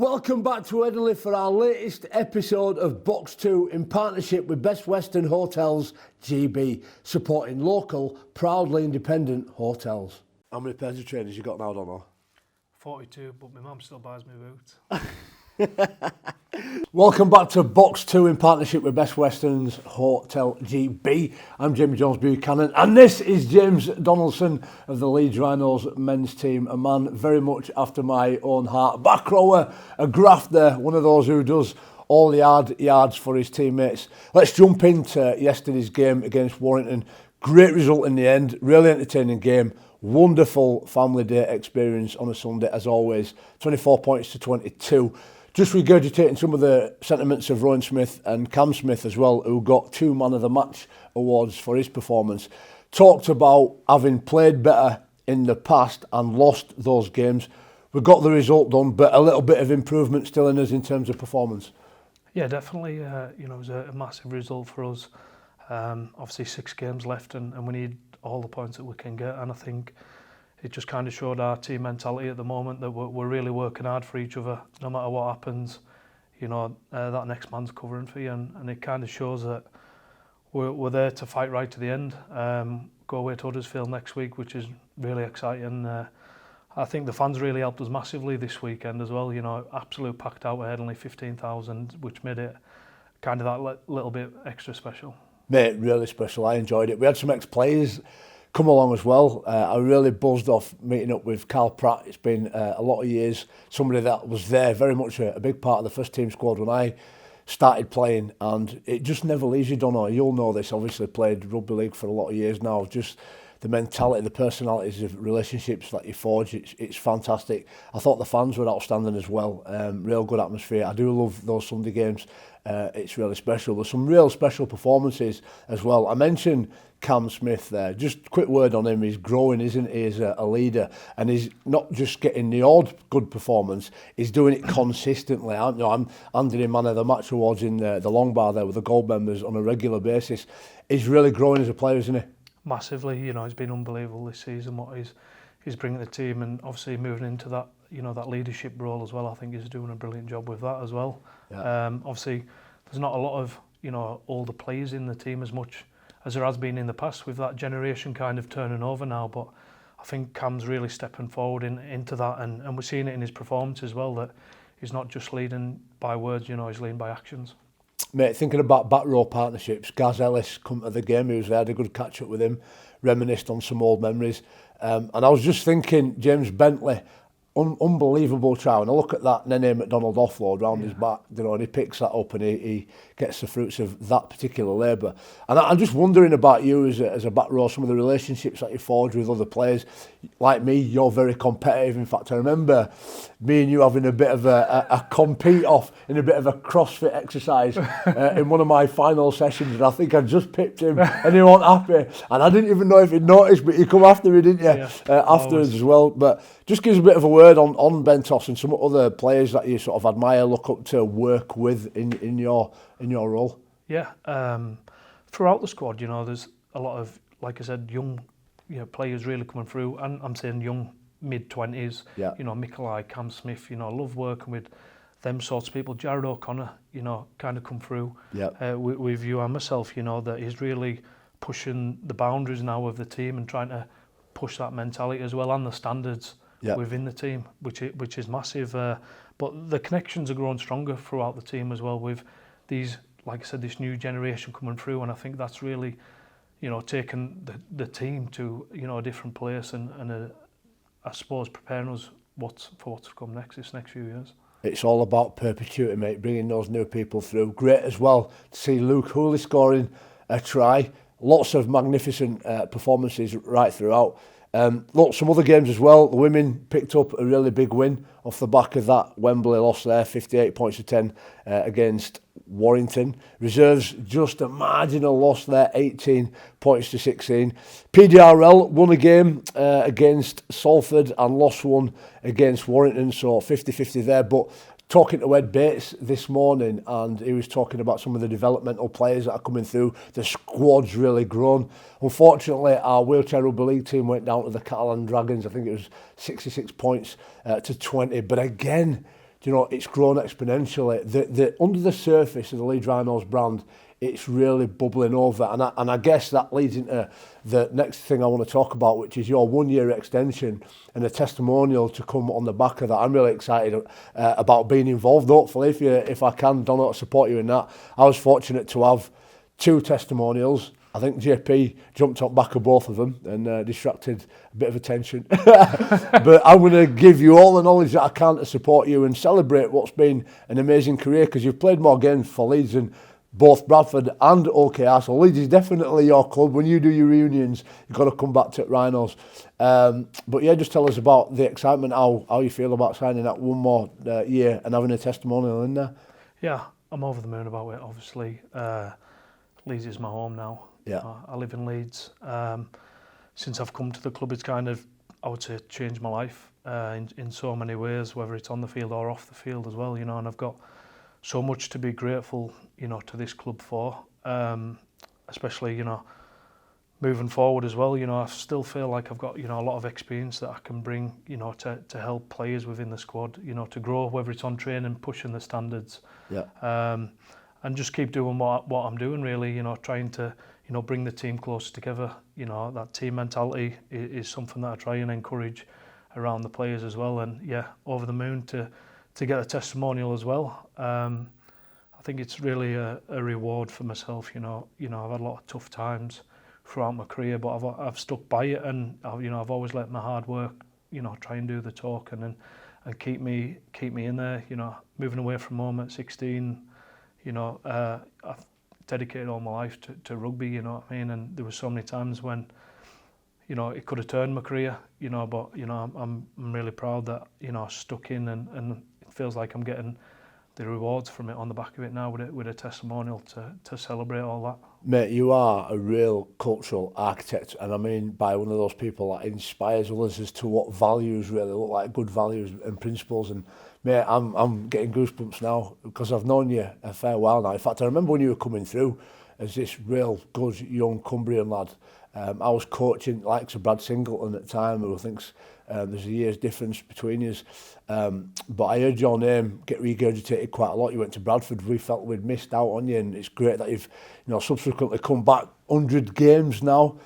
Welcome back to Headingley for our latest episode of Box 2 in partnership with Best Western Hotels GB, supporting local, proudly independent hotels. How many pairs of trainers you got now, Donald? 42, but my mum still buys me boots. Welcome back to Box 2 in partnership with Best Western's Hotel GB. I'm James Jones-Buchanan and this is James Donaldson of the Leeds Rhinos men's team, a man very much after my own heart. Back rower, a grafter, one of those who does all the hard yards for his teammates. Let's jump into yesterday's game against Warrington. Great result in the end, really entertaining game. Wonderful family day experience on a Sunday as always. 24 points to 22. Just regurgitating some of the sentiments of Rowan Smith and Cam Smith as well, who got 2 Man of the Match awards for his performance. Talked about having played better in the past and lost those games. We got the result done, but a little bit of improvement still in us in terms of performance. Yeah, definitely. It was a massive result for us. Obviously 6 games left and we need all the points that we can get, and I think it just kind of showed our team mentality at the moment that we're really working hard for each other. No matter what happens, that next man's covering for you, and it kind of shows that we're there to fight right to the end. Go away to Huddersfield next week, which is really exciting. I think the fans really helped us massively this weekend as well. Absolute packed out at Headingley, 15,000, which made it kind of that little bit extra special. Mate, really special. I enjoyed it. We had some ex-players come along as well. I really buzzed off meeting up with Carl Pratt. It's been a lot of years. Somebody that was there, very much a big part of the first team squad when I started playing, and it just never leaves you, Donno. You'll know this, obviously played Rugby League for a lot of years now. Just the mentality, the personalities of relationships that you forge, it's fantastic. I thought the fans were outstanding as well. Real good atmosphere. I do love those Sunday games. It's really special. There's some real special performances as well. I mentioned Cam Smith there. Just a quick word on him. He's growing, isn't he, as a leader, and he's not just getting the odd good performance, he's doing it consistently. I'm handing him Man of the Match awards in the long bar there with the gold members on a regular basis. He's really growing as a player, isn't he? Massively. He's been unbelievable this season, what he's bringing the team, and obviously moving into that that leadership role as well. I think he's doing a brilliant job with that as well. Yeah. Obviously there's not a lot of older players in the team as much as there has been in the past, with that generation kind of turning over now, but I think Cam's really stepping forward into that, and we're seeing it in his performance as well, that he's not just leading by words, he's leading by actions. Mate, thinking about back row partnerships, Gaz Ellis come to the game. He was there, had a good catch up with him, reminisced on some old memories. And I was just thinking, James Bentley, unbelievable try. And I look at that Nene McDonald offload round his back, and he picks that up and he gets the fruits of that particular labour. And I'm just wondering about you as a back row, some of the relationships that you forge with other players. Like me, you're very competitive. In fact, I remember me and you having a bit of a compete off in a bit of a CrossFit exercise in one of my final sessions, and I think I just pipped him and he wasn't happy. And I didn't even know if he'd noticed, but you come after me, didn't you? Yeah, afterwards as well. But just gives a bit of a word on Bentos and some other players that you sort of admire, look up to, work with in your role. Yeah, throughout the squad, there's a lot of, like I said, young players really coming through, and I'm saying young mid-20s. Yeah. Mikolai, Cam Smith. I love working with them sorts of people. Jared O'Connor, kind of come through. Yeah. With you and myself, that he's really pushing the boundaries now of the team and trying to push that mentality as well, and the standards. Yep. Within the team, which is massive. But the connections are growing stronger throughout the team as well, with these, like I said, this new generation coming through, and I think that's really, taking the team to a different place, and I suppose preparing us for what's to come this next few years. It's all about perpetuity, mate, bringing those new people through. Great as well to see Luke Hooley scoring a try. Lots of magnificent performances right throughout. Look, some other games as well. The women picked up a really big win off the back of that Wembley loss there, 58 points to 10 against Warrington. Reserves just a marginal loss there, 18 points to 16. PDRL won a game against Salford and lost one against Warrington, so 50-50 there. But talking to Ed Bates this morning, and he was talking about some of the developmental players that are coming through. The squad's really grown. Unfortunately, our wheelchair rugby league team went down to the Catalan Dragons. I think it was 66 points to 20. But again, you know, it's grown exponentially. The under the surface of the Leeds Rhinos brand, it's really bubbling over, and I guess that leads into the next thing I want to talk about, which is your 1 year extension and a testimonial to come on the back of that. I'm really excited about being involved. Hopefully, if I can, Donald, support you in that. I was fortunate to have 2 testimonials. I think JP jumped on back of both of them and distracted a bit of attention. But I'm going to give you all the knowledge that I can to support you and celebrate what's been an amazing career, because you've played more games for Leeds than both Bradford and OKR. So Leeds is definitely your club. When you do your reunions, you've got to come back to Rhinos. But yeah, just tell us about the excitement, how you feel about signing that 1 more year and having a testimonial in there. Yeah, I'm over the moon about it, obviously. Leeds is my home now. Yeah. I live in Leeds. Since I've come to the club, it's kind of, I would say, changed my life in so many ways, whether it's on the field or off the field as well, you know, and I've got so much to be grateful, you know, to this club for, especially, you know, moving forward as well. You know, I still feel like I've got, you know, a lot of experience that I can bring, you know, to help players within the squad, you know, to grow, whether it's on training, pushing the standards, and just keep doing what I'm doing, really, you know, trying to, you know, bring the team closer together. You know, that team mentality is something that I try and encourage around the players as well. And yeah, over the moon to get a testimonial as well. I think it's really a reward for myself. You know, I've had a lot of tough times throughout my career, but I've stuck by it, and I've always let my hard work, you know, try and do the talking and keep me in there. You know, moving away from home at 16, you know, I've dedicated all my life to rugby. You know what I mean? And there were so many times when, you know, it could have turned my career. You know, but you know, I'm really proud that, you know, I stuck in, and it feels like I'm getting the rewards from it on the back of it now with a testimonial to celebrate all that. Mate, you are a real cultural architect, and I mean by one of those people that inspires others as to what values really look like, good values and principles. And mate, I'm getting goosebumps now because I've known you a fair while now. In fact, I remember when you were coming through as this real good young Cumbrian lad. I was coaching likes of Brad Singleton at the time, who thinks there's a year's difference between us. But I heard your name get regurgitated quite a lot. You went to Bradford. We felt we'd missed out on you, and it's great that you've, you know, subsequently come back. 100 games now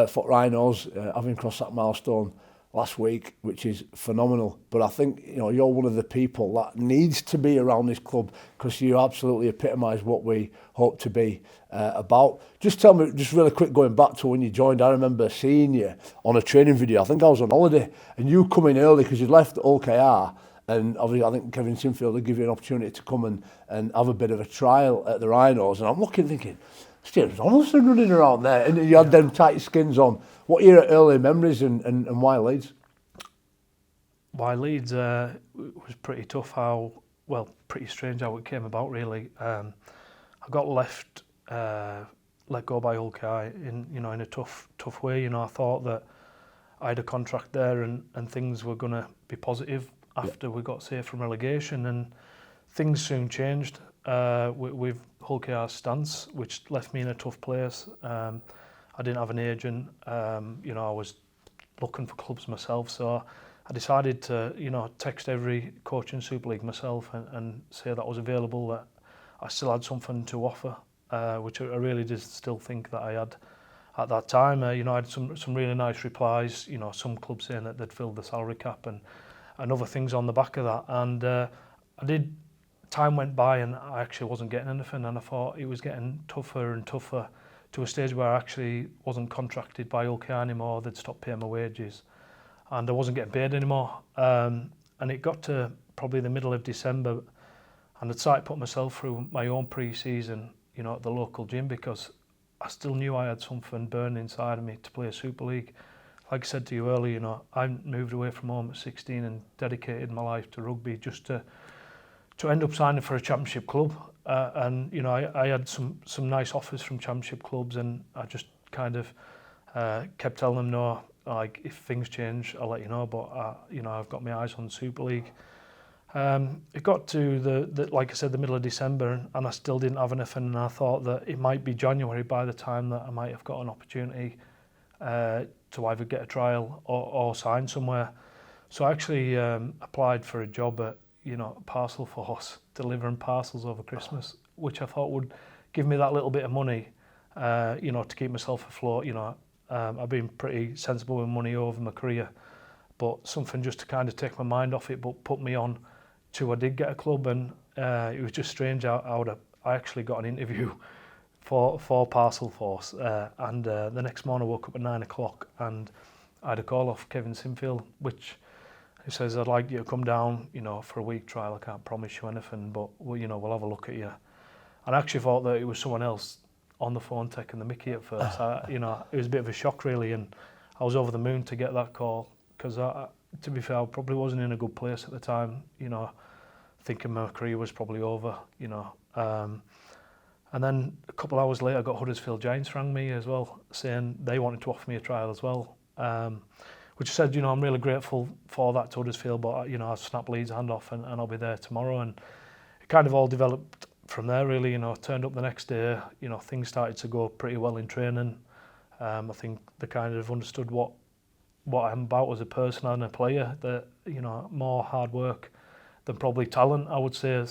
for Rhinos, having crossed that milestone last week, which is phenomenal. But I think, you know, you're one of the people that needs to be around this club, because you absolutely epitomise what we hope to be about. Just tell me, just really quick, going back to when you joined, I remember seeing you on a training video. I think I was on holiday, and you come in early because you'd left OKR, and obviously I think Kevin Sinfield would give you an opportunity to come and have a bit of a trial at the Rhinos. And I'm looking thinking, James Donaldson running around there, and you had them tight skins on. What are your early memories, and why Leeds? Why Leeds was pretty tough. Pretty strange how it came about, really. I got let go by Hull KI in a tough way. You know, I thought that I had a contract there and things were going to be positive after we got safe from relegation, and things soon changed with Hull KI's stance, which left me in a tough place. I didn't have an agent. You know, I was looking for clubs myself, so I decided to, you know, text every coach in Super League myself and say that I was available, that I still had something to offer, which I really did still think that I had at that time. You know, I had some really nice replies, you know, some clubs saying that they'd filled the salary cap and other things on the back of that. And time went by and I actually wasn't getting anything, and I thought it was getting tougher and tougher to a stage where I actually wasn't contracted by OK anymore. They'd stopped paying my wages and I wasn't getting paid anymore. And it got to probably the middle of December, and I'd started putting myself through my own pre-season, you know, at the local gym, because I still knew I had something burning inside of me to play a Super League. Like I said to you earlier, you know, I moved away from home at 16 and dedicated my life to rugby just to end up signing for a championship club. And, you know, I had some nice offers from championship clubs, and I just kind of kept telling them, no, like, if things change, I'll let you know, but, you know, I've got my eyes on Super League. It got to the like I said, the middle of December, and I still didn't have anything, and I thought that it might be January by the time that I might have got an opportunity to either get a trial or sign somewhere. So I actually applied for a job at, parcel force delivering parcels over Christmas, which I thought would give me that little bit of money, to keep myself afloat. I've been pretty sensible with money over my career, but something just to kind of take my mind off it, but put me on to I did get a club, and it was just strange how I actually got an interview for Parcel Force, and the next morning I woke up at 9 o'clock and I had a call off Kevin Sinfield, which he says, I'd like you to come down, for a week trial. I can't promise you anything, but we'll have a look at you. And I actually thought that it was someone else on the phone taking the mickey at first. It was a bit of a shock really, and I was over the moon to get that call, because to be fair, I probably wasn't in a good place at the time, thinking my career was probably over, and then a couple of hours later I got Huddersfield Giants rang me as well, saying they wanted to offer me a trial as well, which I said, I'm really grateful for that to Huddersfield, but I'll snap Leeds' hand off and I'll be there tomorrow. And it kind of all developed from there really. Turned up the next day, things started to go pretty well in training. I think they kind of understood what I'm about as a person and a player, that more hard work than probably talent, I would say.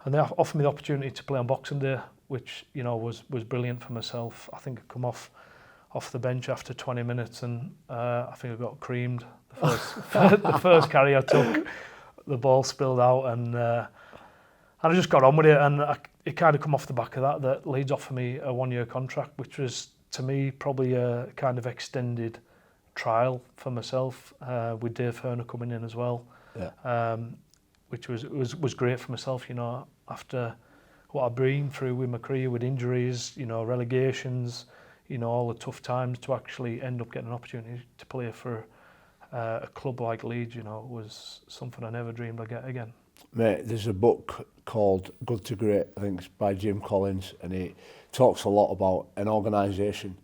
And they offered me the opportunity to play on Boxing Day, which was brilliant for myself. I think I come off the bench after 20 minutes, and I think I got creamed. The first carry I took, the ball spilled out, and I just got on with it. And it kind of come off the back of that Leeds offered me a 1-year contract, which was, to me, probably a kind of extended trial for myself, with Dave Herner coming in as well. Yeah. Which was great for myself, after what I've been through with my career, with injuries, relegations, all the tough times, to actually end up getting an opportunity to play for a club like Leeds, was something I never dreamed I'd get again. Mate, there's a book called Good to Great, I think it's by Jim Collins, and he talks a lot about an organisation,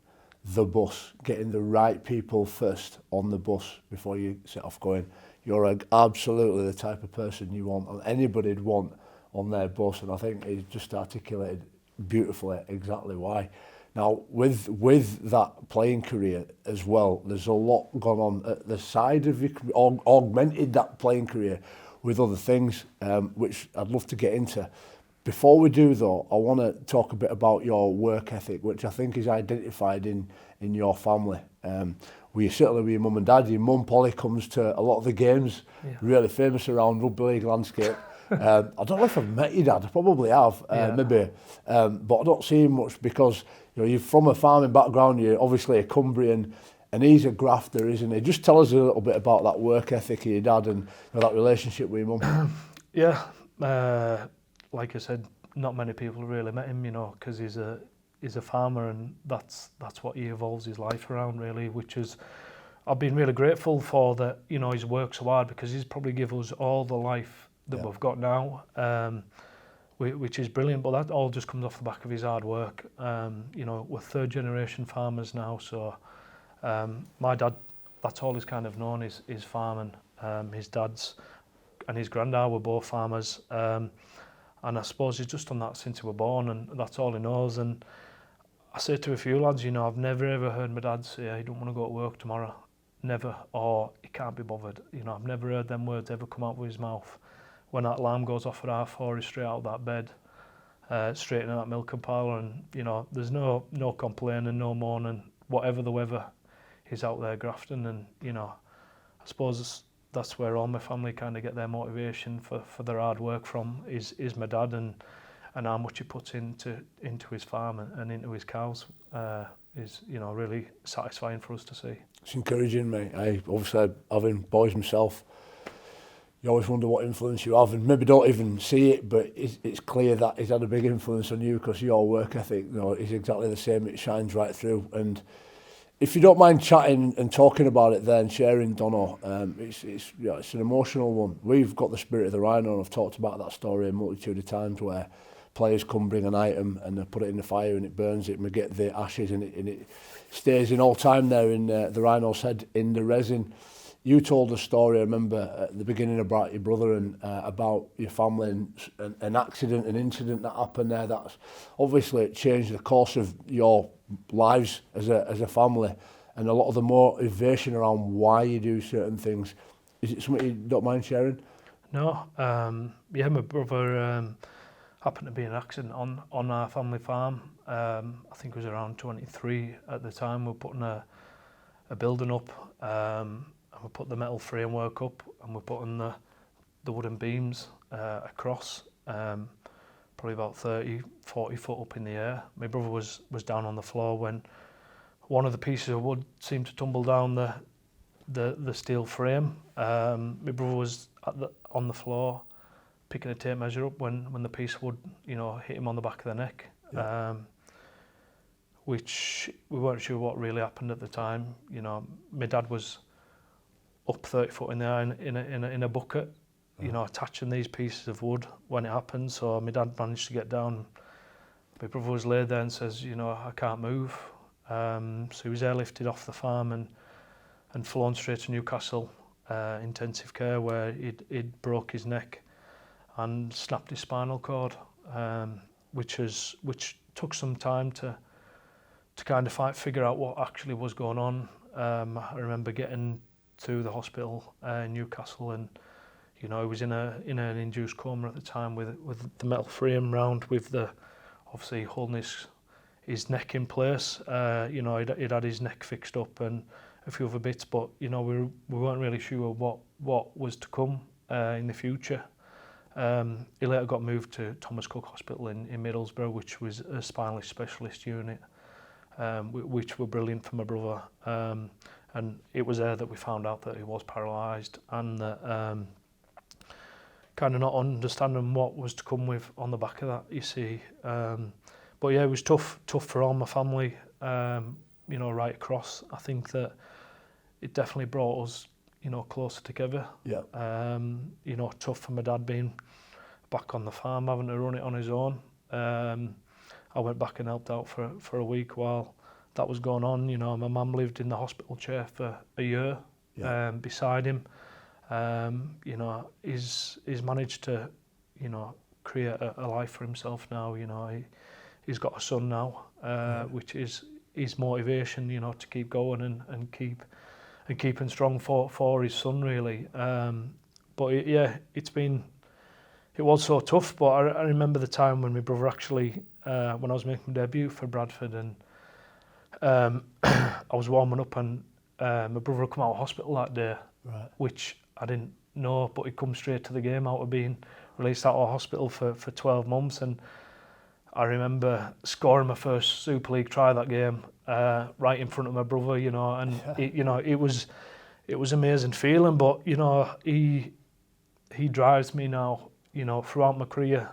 the bus, getting the right people first on the bus before you set off going. You're absolutely the type of person you want, and anybody'd want on their bus, and I think he just articulated beautifully exactly why. Now, with that playing career as well, there's a lot gone on at the side of your career, augmented that playing career with other things, which I'd love to get into. Before we do, though, I want to talk a bit about your work ethic, which I think is identified in your family. Certainly with your mum and dad. Your mum, Polly, comes to a lot of the games, really famous around Rugby League landscape. I don't know if I've met your dad, I probably have, maybe, but I don't see him much because you're from a farming background, you're obviously a Cumbrian, and he's a grafter, isn't he? Just tell us a little bit about that work ethic of your dad and that relationship with your mum. Like I said, not many people have really met him, because he's a farmer, and that's what he evolves his life around, really, which is, I've been really grateful for that, he's worked so hard, because he's probably given us all the life that we've got now, which is brilliant, but that all just comes off the back of his hard work. We're third generation farmers now, so my dad, that's all he's kind of known is farming. His dad's and his granddad were both farmers, and I suppose he's just done that since he was born, and that's all he knows. And I say to a few lads, I've never ever heard my dad say he don't want to go to work tomorrow, never, or he can't be bothered. I've never heard them words ever come out of his mouth. When that alarm goes off at 4:30, he's straight out of that bed, straight into that milking parlour, and there's no complaining, no moaning, whatever the weather, he's out there grafting. And I suppose that's where all my family kind of get their motivation for their hard work from, is my dad, and how much he puts into his farm and into his cows is really satisfying for us to see. It's encouraging, mate. Obviously, having boys myself, you always wonder what influence you have, and maybe don't even see it, but it's clear that he's had a big influence on you, because your work ethic, is exactly the same. It shines right through. And if you don't mind chatting and talking about it there and sharing, Dono, it's an emotional one. We've got the spirit of the Rhino, and I've talked about that story a multitude of times, where players come bring an item and they put it in the fire and it burns it, and we get the ashes, and it stays in all time there in the Rhino's head in the resin. You told a story, I remember, at the beginning about your brother and about your family, and an accident, an incident that happened there. That's obviously changed the course of your lives as a family, and a lot of the motivation around why you do certain things. Is it something you don't mind sharing? No. Yeah, my brother happened to be in an accident on our family farm. I think it was around 23 at the time. We were putting a building up, and we put the metal framework up, and we're putting the wooden beams across, probably about 30, 40 foot up in the air. My brother was down on the floor when one of the pieces of wood seemed to tumble down the steel frame. My brother was on the floor picking a tape measure up when the piece of wood, hit him on the back of the neck. Yeah. Which we weren't sure what really happened at the time. My dad was up 30 foot in the air in a bucket, attaching these pieces of wood when it happened. So my dad managed to get down. My brother was laid there and says, I can't move. So he was airlifted off the farm and flown straight to Newcastle intensive care, where he'd broke his neck and snapped his spinal cord, which took some time to kind of figure out what actually was going on. I remember getting to the hospital in Newcastle, and he was in an induced coma at the time with the metal frame round, with obviously holding his neck in place. He'd had his neck fixed up and a few other bits, but we weren't really sure what was to come in the future. He later got moved to Thomas Cook Hospital in Middlesbrough, which was a spinalist specialist unit, which were brilliant for my brother. And it was there that we found out that he was paralysed, and that kind of not understanding what was to come with on the back of that, you see. But yeah, it was tough for all my family, right across. I think that it definitely brought us, closer together. Yeah. Tough for my dad being back on the farm, having to run it on his own. I went back and helped out for a week while that was going on. My mum lived in the hospital chair for a year, beside him. He's managed to, create a life for himself now. He's got a son now, which is his motivation, to keep going and keeping strong for his son, really. But it was so tough. But I remember the time when my brother actually, when I was making my debut for Bradford, and I was warming up, and my brother had come out of hospital that day, right, which I didn't know, but he come straight to the game out of being released out of hospital for 12 months. And I remember scoring my first Super League try that game, right in front of my brother, and it was amazing feeling. But he drives me now, throughout my career.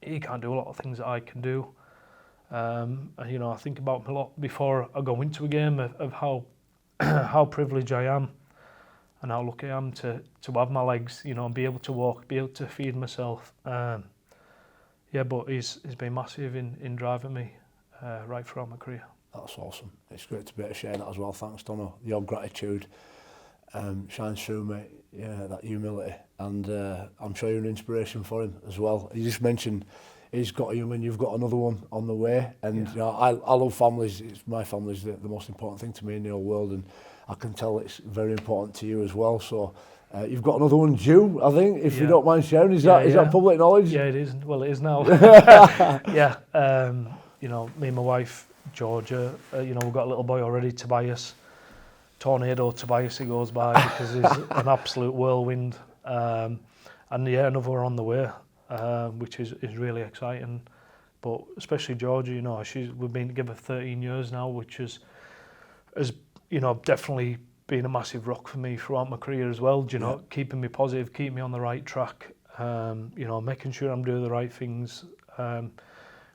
He can't do a lot of things that I can do. And I think about him a lot before I go into a game of how privileged I am and how lucky I am to have my legs, and be able to walk, be able to feed myself. But he's been massive in driving me right throughout my career. That's awesome. It's great to be able to share that as well. Thanks, Dono. Your gratitude shines through, mate. Yeah, that humility. And I'm sure you're an inspiration for him as well. You just mentioned he's got a young one, you've got another one on the way. And I love families. My family's the most important thing to me in the whole world. And I can tell it's very important to you as well. So you've got another one due, I think, if you don't mind sharing. Is that public knowledge? Yeah, it is. Well, it is now. Me and my wife, Georgia, we've got a little boy already, Tobias. Tornado Tobias, he goes by, because he's an absolute whirlwind. And another on the way, which is really exciting. But especially Georgia, we've been together 13 years now, which has definitely been a massive rock for me throughout my career as well. Keeping me positive, keeping me on the right track. Making sure I'm doing the right things,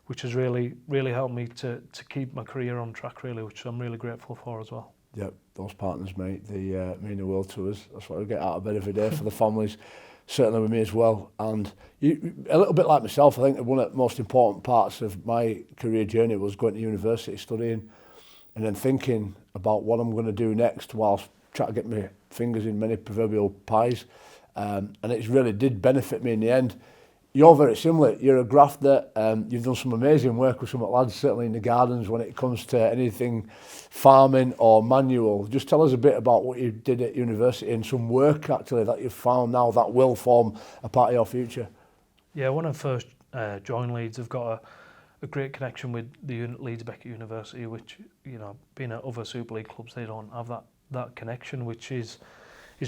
which has really helped me to keep my career on track, really, which I'm really grateful for as well. Yep, those partners, mate, they mean the world to us. That's why we get out of bed every day for the families, certainly with me as well. And a little bit like myself, I think one of the most important parts of my career journey was going to university, studying, and then thinking about what I'm going to do next whilst trying to get my fingers in many proverbial pies. And it really did benefit me in the end. You're very similar. You're a grafter. You've done some amazing work with some lads, certainly in the gardens when it comes to anything farming or manual. Just tell us a bit about what you did at university and some work actually that you've found now that will form a part of your future. Yeah, when I first joined Leeds, I've got a great connection with the Leeds Beckett University, which, you know, being at other Super League clubs, they don't have that connection, which is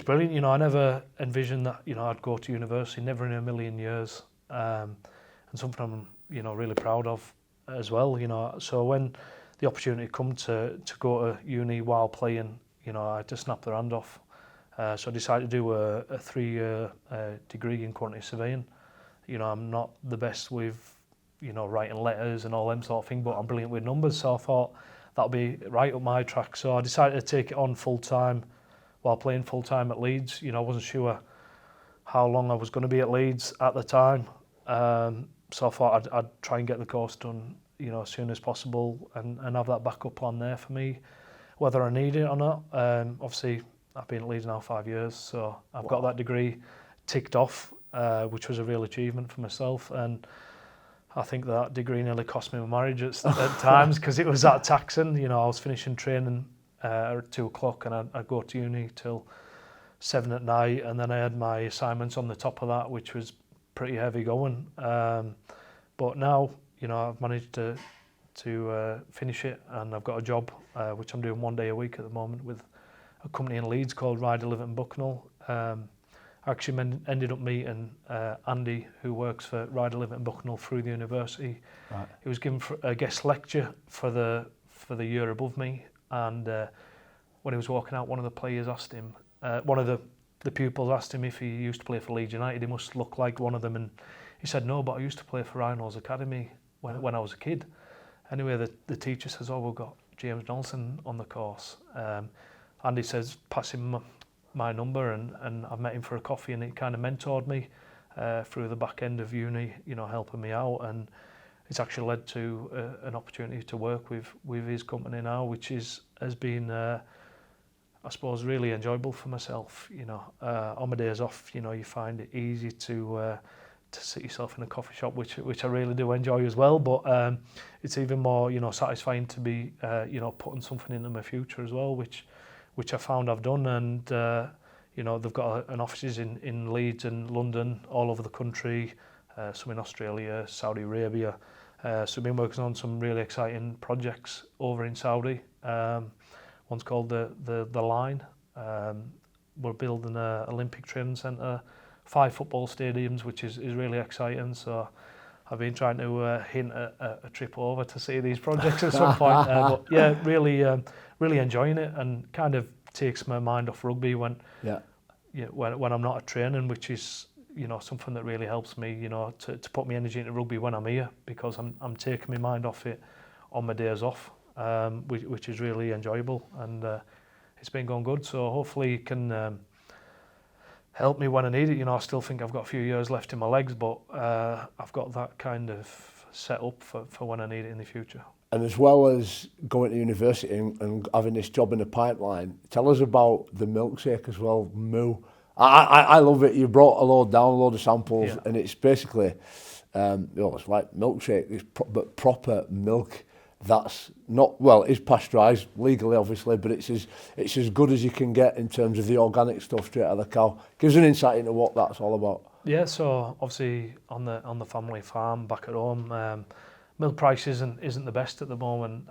brilliant. You know, I never envisioned that, you know, I'd go to university, never in a million years. And something I'm, you know, really proud of as well, you know. So when the opportunity come to go to uni while playing, you know, I had to snap their hand off. So I decided to do a 3-year degree in quantity surveying. You know, I'm not the best with, you know, writing letters and all them sort of thing, but I'm brilliant with numbers, so I thought that'll be right up my track. So I decided to take it on full time while playing full time at Leeds. You know, I wasn't sure how long I was going to be at Leeds at the time. So I thought I'd try and get the course done, you know, as soon as possible and have that backup plan there for me, whether I need it or not. Obviously, I've been at Leeds now 5 years, so I've got that degree ticked off, which was a real achievement for myself. And I think that degree nearly cost me my marriage at times because it was that taxing. You know, I was finishing training at 2 o'clock and I'd go to uni till 7 at night, and then I had my assignments on the top of that, which was pretty heavy going. But now, you know, I've managed to finish it, and I've got a job which I'm doing 1 day a week at the moment with a company in Leeds called Rugby League and Bucknell. I actually ended up meeting Andy, who works for Rugby League and Bucknell through the university. Right. He was given a guest lecture for the year above me, and when he was walking out, one of the players asked him, one of the pupils asked him if he used to play for Leeds United. He must look like one of them, and he said, no, but I used to play for Rhinos Academy when I was a kid. Anyway, the teacher says, oh, we've got James Donaldson on the course. Andy says, pass him my number, and I've met him for a coffee, and he kind of mentored me through the back end of uni, you know, helping me out, and it's actually led to an opportunity to work with his company now, which has been, I suppose, really enjoyable for myself. You know, on my days off, you know, you find it easy to sit yourself in a coffee shop, which I really do enjoy as well. But it's even more, you know, satisfying to be, you know, putting something into my future as well, which I found I've done. And you know, they've got an offices in Leeds and London, all over the country, some in Australia, Saudi Arabia. So we've been working on some really exciting projects over in Saudi. One's called the Line. We're building an Olympic training centre, 5 football stadiums, which is really exciting. So I've been trying to hint at a trip over to see these projects at some point. But yeah, really enjoying it, and kind of takes my mind off rugby when I'm not at training, which is, you know, something that really helps me, you know, to put my energy into rugby when I'm here, because I'm taking my mind off it on my days off. Which is really enjoyable, and it's been going good. So hopefully it can help me when I need it. You know, I still think I've got a few years left in my legs, but I've got that kind of set up for when I need it in the future. And as well as going to university and having this job in the pipeline, tell us about the milkshake as well, Moo. I love it. You brought a load of samples, and it's basically, you know, it's like milkshake, but proper milk. That's not, well, it's pasteurised legally, obviously, but it's as good as you can get in terms of the organic stuff straight out of the cow. Gives an insight into what that's all about. Yeah, so obviously on the family farm back at home, milk price isn't the best at the moment.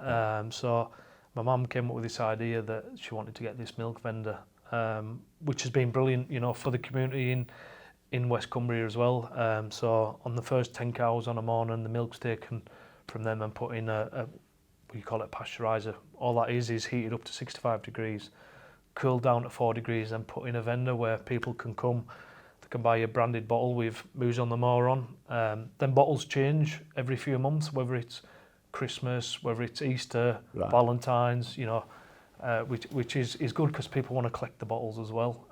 So my mum came up with this idea that she wanted to get this milk vendor, which has been brilliant, you know, for the community in West Cumbria as well. So on the first 10 cows on a morning, the milk's taken from them and put in we call it a pasteuriser. All that is heated up to 65 degrees, cooled down to 4 degrees, and put in a vendor where people can come. They can buy a branded bottle with Moose on the Moor on. Then bottles change every few months, whether it's Christmas, whether it's Easter, right, Valentine's, you know, which is good because people want to collect the bottles as well.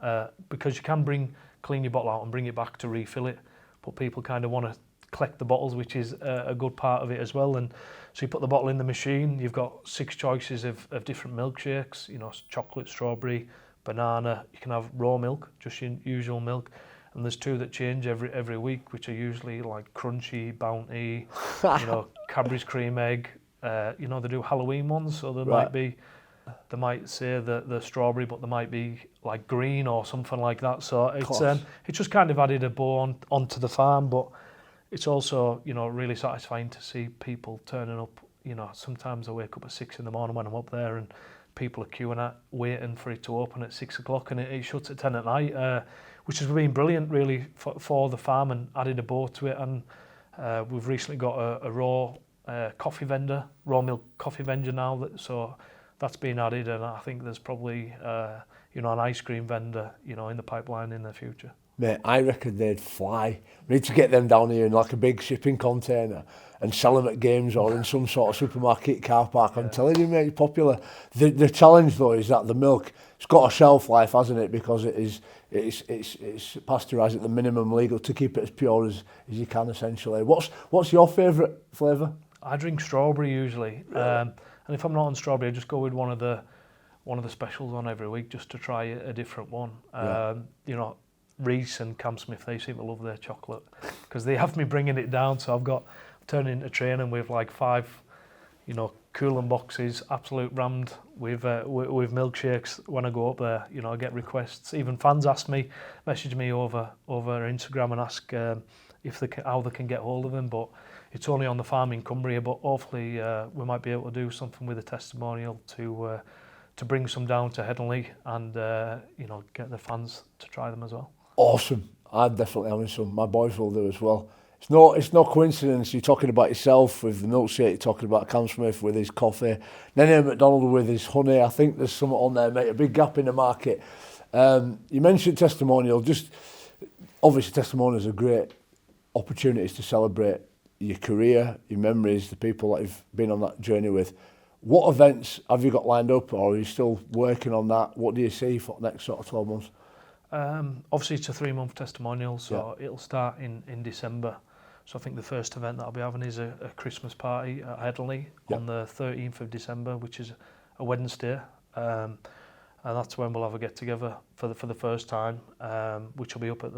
Because you can clean your bottle out and bring it back to refill it, but people kind of want to collect the bottles, which is a good part of it as well. And so you put the bottle in the machine, you've got 6 choices of different milkshakes, you know, chocolate, strawberry, banana. You can have raw milk, just your usual milk, and there's two that change every week, which are usually like crunchy, bounty, Cadbury's cream egg. They do Halloween ones, so they might say the strawberry, but they might be like green or something like that. So it's just kind of added a bow onto the farm, but it's also really satisfying to see people turning up. Sometimes I wake up at 6 a.m. when I'm up there, and people are queuing waiting for it to open at 6 o'clock, and it shuts at 10 at night, which has been brilliant really for the farm and added a bow to it. And we've recently got a raw coffee vendor, raw milk coffee vendor now, so that's been added, and I think there's probably an ice cream vendor in the pipeline in the future. Mate, I reckon they'd fly. We need to get them down here in like a big shipping container and sell them at games or in some sort of supermarket car park. I'm telling you, mate, it's popular. The challenge though is that the milk, it's got a shelf life, hasn't it? Because it's pasteurised at the minimum legal to keep it as pure as you can, essentially. What's your favourite flavour? I drink strawberry usually, and if I'm not on strawberry, I just go with one of the specials on every week just to try a different one. Reese and Cam Smith, they seem to love their chocolate because they have me bringing it down. So I'm turning into training with like 5, cooling boxes, absolute rammed with milkshakes when I go up there. I get requests. Even fans message me over Instagram and ask how they can get hold of them. But it's only on the farm in Cumbria. But hopefully we might be able to do something with a testimonial to bring some down to Headingley and get the fans to try them as well. Awesome. I'm definitely having some. My boys will do as well. It's no coincidence you're talking about yourself with the milkshake, you're talking about Cam Smith with his coffee, Nenny McDonald with his honey. I think there's something on there, mate, a big gap in the market. You mentioned Testimonial. Obviously Testimonial is a great opportunity to celebrate your career, your memories, the people that you've been on that journey with. What events have you got lined up, or are you still working on that? What do you see for the next sort of 12 months? Obviously it's a 3-month testimonial, so it'll start in December. So I think the first event that I'll be having is a Christmas party at Headingley on the 13th of December, which is a Wednesday. And that's when we'll have a get-together for the first time, which will be up at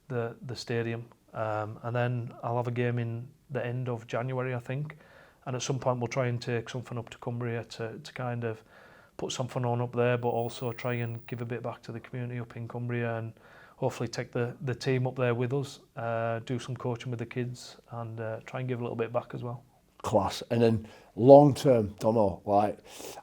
the stadium. And then I'll have a game in the end of January, I think. And at some point we'll try and take something up to Cumbria to kind of put something on up there, but also try and give a bit back to the community up in Cumbria and hopefully take the team up there with us, do some coaching with the kids and try and give a little bit back as well. Class. And then long term, don't know, like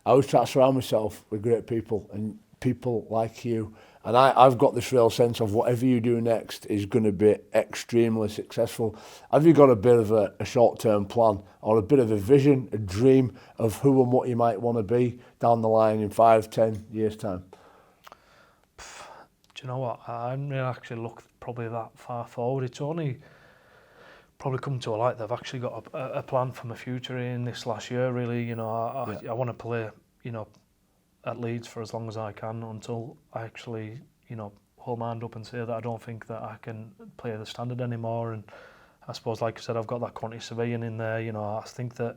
I always try to surround myself with great people and people like you. And I've got this real sense of whatever you do next is going to be extremely successful. Have you got a bit of a short-term plan or a bit of a vision, a dream of who and what you might want to be down the line in 5-10 years' time? Do you know what? I haven't really actually looked probably that far forward. It's only probably come to a light that I've actually got a plan for my future in this last year, really. I want to play, at Leeds for as long as I can until I actually, hold my hand up and say that I don't think that I can play the standard anymore. And I suppose, like I said, I've got that quantity surveying in there. I think that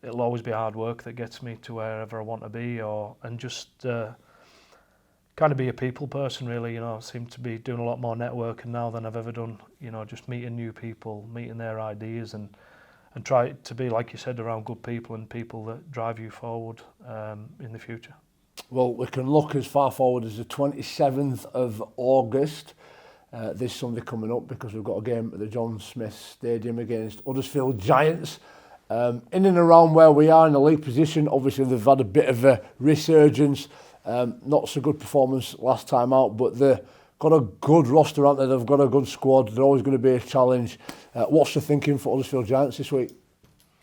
it'll always be hard work that gets me to wherever I want to be, and just kind of be a people person, really. I seem to be doing a lot more networking now than I've ever done. Just meeting new people, meeting their ideas, and try to be, like you said, around good people and people that drive you forward in the future. Well, we can look as far forward as the 27th of August, this Sunday coming up, because we've got a game at the John Smith Stadium against Huddersfield Giants. In and around where we are in the league position, obviously they've had a bit of a resurgence, not so good performance last time out, but they've got a good roster, haven't they? They've got a good squad, they're always going to be a challenge. What's the thinking for Huddersfield Giants this week?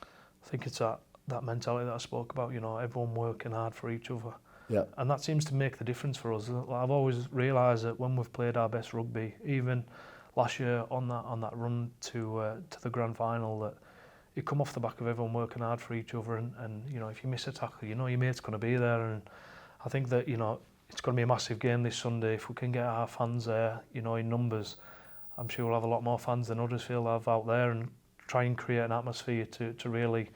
I think it's that mentality that I spoke about, everyone working hard for each other. Yeah. And that seems to make the difference for us. I've always realised that when we've played our best rugby, even last year on that run to the grand final, that you come off the back of everyone working hard for each other, and if you miss a tackle, your mate's going to be there. And I think that it's going to be a massive game this Sunday. If we can get our fans there, in numbers, I'm sure we'll have a lot more fans than Huddersfield have out there, and try and create an atmosphere to really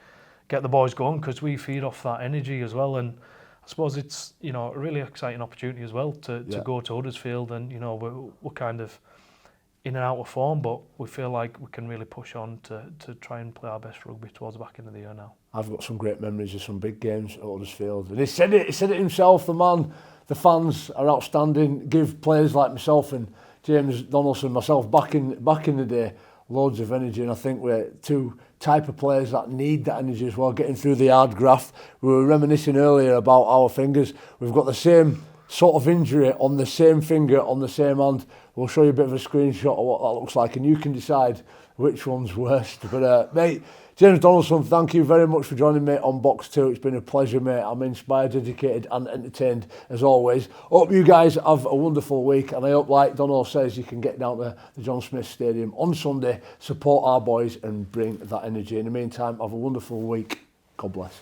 get the boys going, because we feed off that energy as well. And I suppose it's a really exciting opportunity as well to go to Huddersfield, and we're kind of in and out of form, but we feel like we can really push on to try and play our best rugby towards the back end of the year now. I've got some great memories of some big games at Huddersfield, and he said it himself, the man. The fans are outstanding. Give players like myself and James Donaldson, myself back in the day, loads of energy, and I think we're two type of players that need that energy as well, getting through the hard graft. We were reminiscing earlier about our fingers. We've got the same sort of injury on the same finger, on the same hand. We'll show you a bit of a screenshot of what that looks like, and you can decide which one's worst. But mate, James Donaldson, thank you very much for joining me on Box 2. It's been a pleasure, mate. I'm inspired, educated and entertained as always. Hope you guys have a wonderful week, and I hope, like Donald says, you can get down to the John Smith Stadium on Sunday, support our boys and bring that energy. In the meantime, have a wonderful week. God bless.